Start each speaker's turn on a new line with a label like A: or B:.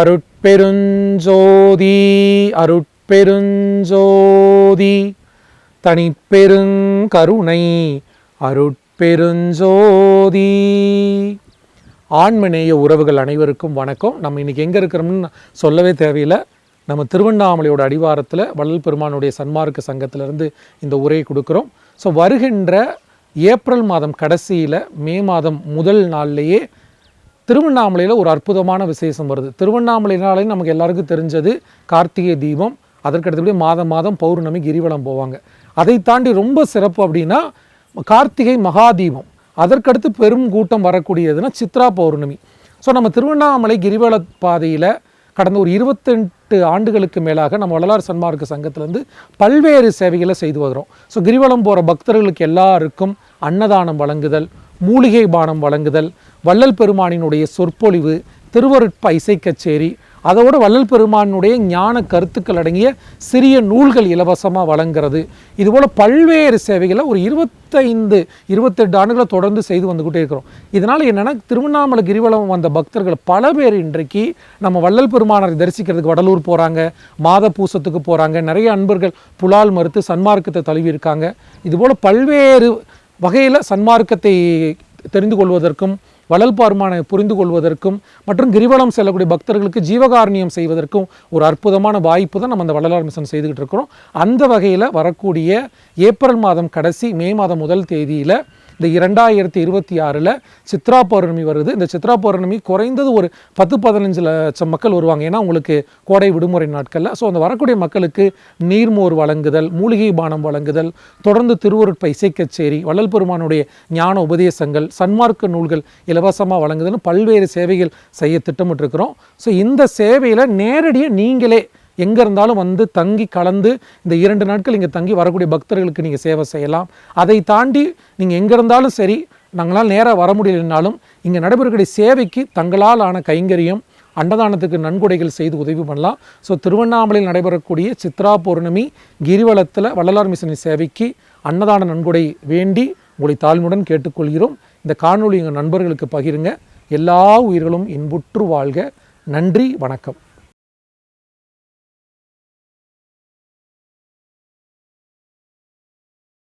A: அருட்பெருஞ்சோதி அருட்பெருஞ்சோதி தனிப்பெருங்கருணை அருட்பெருஞ்சோதி. ஆன்மநேய உறவுகள் அனைவருக்கும் வணக்கம். நம்ம இன்றைக்கி எங்கே இருக்கிறோம்னு சொல்லவே தேவையில்லை. நம்ம திருவண்ணாமலையோட அடிவாரத்தில் வள்ளல் பெருமானுடைய சன்மார்க்க சங்கத்திலேருந்து இந்த உரையை கொடுக்குறோம். ஸோ வருகின்ற ஏப்ரல் மாதம் கடைசியில் மே மாதம் முதல் நாள்லேயே திருவண்ணாமலையில் ஒரு அற்புதமான விசேஷம் வருது. திருவண்ணாமலைனாலே நமக்கு எல்லாருக்கும் தெரிஞ்சது கார்த்திகை தீபம், அதற்கடுத்தபடி மாதம் மாதம் பௌர்ணமி கிரிவலம் போவாங்க. அதை தாண்டி ரொம்ப சிறப்பு அப்படின்னா கார்த்திகை மகாதீபம், அதற்கடுத்து பெரும் கூட்டம் வரக்கூடியதுன்னா சித்ரா பௌர்ணமி. ஸோ நம்ம திருவண்ணாமலை கிரிவல பாதையில் கடந்த ஒரு 28 ஆண்டுகளுக்கு மேலாக நம்ம வள்ளலார் சன்மார்க்க சங்கத்திலேருந்து பல்வேறு சேவைகளை செய்து வருகிறோம். ஸோ கிரிவலம் போகிற பக்தர்களுக்கு எல்லாருக்கும் அன்னதானம் வழங்குதல், மூலிகை பானம் வழங்குதல், வள்ளல் பெருமானினுடைய சொற்பொழிவு, திருவருட்ப இசை கச்சேரி, அதோடு வள்ளல் பெருமானுடைய ஞான கருத்துக்கள் அடங்கிய சிறிய நூல்கள் இலவசமாக வழங்குறது, இதுபோல் பல்வேறு சேவைகளை ஒரு 25-28 ஆண்டுகளை தொடர்ந்து செய்து வந்துக்கிட்டே இருக்கிறோம். இதனால் என்னென்னா திருவண்ணாமலை கிரிவலம் வந்த பக்தர்கள் பல பேர் இன்றைக்கு நம்ம வள்ளல் பெருமானை தரிசிக்கிறதுக்கு வடலூர் போகிறாங்க, மாத பூசத்துக்கு போகிறாங்க. நிறைய அன்பர்கள் புலால் மறுத்து சன்மார்க்கத்தை தழுவியிருக்காங்க. இதுபோல் பல்வேறு வகையில் சன்மார்க்கத்தை தெரிந்து கொள்வதற்கும் வள்ளல் பெருமானை புரிந்து கொள்வதற்கும் மற்றும் கிரிவலம் செல்லக்கூடிய பக்தர்களுக்கு ஜீவகாருண்யம் செய்வதற்கும் ஒரு அற்புதமான வாய்ப்பு தான் நம்ம அந்த வள்ளலார் மிஷன் செய்துக்கிட்டு இருக்கிறோம். அந்த வகையில் வரக்கூடிய ஏப்ரல் மாதம் கடைசி மே மாதம் முதல் தேதியில் இந்த 2026 சித்ரா பௌர்ணமி வருது. இந்த சித்ரா பௌர்ணமி குறைந்தது ஒரு 10-15 லட்சம் மக்கள் வருவாங்க. ஏன்னா உங்களுக்கு கோடை விடுமுறை நாட்களில். ஸோ அந்த வரக்கூடிய மக்களுக்கு நீர்மோர் வழங்குதல், மூலிகை பானம் வழங்குதல், தொடர்ந்து திருவருட்ப இசை கச்சேரி, வள்ளல் பெருமானுடைய ஞான உபதேசங்கள், சன்மார்க்க நூல்கள் இலவசமாக வழங்குதல்னு பல்வேறு சேவைகள் செய்ய திட்டமிட்டிருக்கிறோம். ஸோ இந்த சேவையில் நேரடியாக நீங்களே எங்கே இருந்தாலும் வந்து தங்கி கலந்து இந்த 2 நாட்கள் இங்கே தங்கி வரக்கூடிய பக்தர்களுக்கு நீங்கள் சேவை செய்யலாம். அதை தாண்டி நீங்கள் எங்கே இருந்தாலும் சரி, நாங்களால் நேராக வர முடியலைனாலும் இங்கே நடைபெறக்கூடிய சேவைக்கு தங்களால் ஆன கைங்கரியம், அன்னதானத்துக்கு நன்கொடைகள் செய்து உதவி பண்ணலாம். ஸோ திருவண்ணாமலையில் நடைபெறக்கூடிய சித்ரா பௌர்ணமி கிரிவலத்தில் வள்ளலார் மிஷனின் சேவைக்கு அன்னதான நன்கொடை வேண்டி உங்களை தாழ்மையுடன் கேட்டுக்கொள்கிறோம். இந்த காணொலி எங்கள் நண்பர்களுக்கு பகிருங்க. எல்லா உயிர்களும் இன்புற்று வாழ்க. நன்றி, வணக்கம்.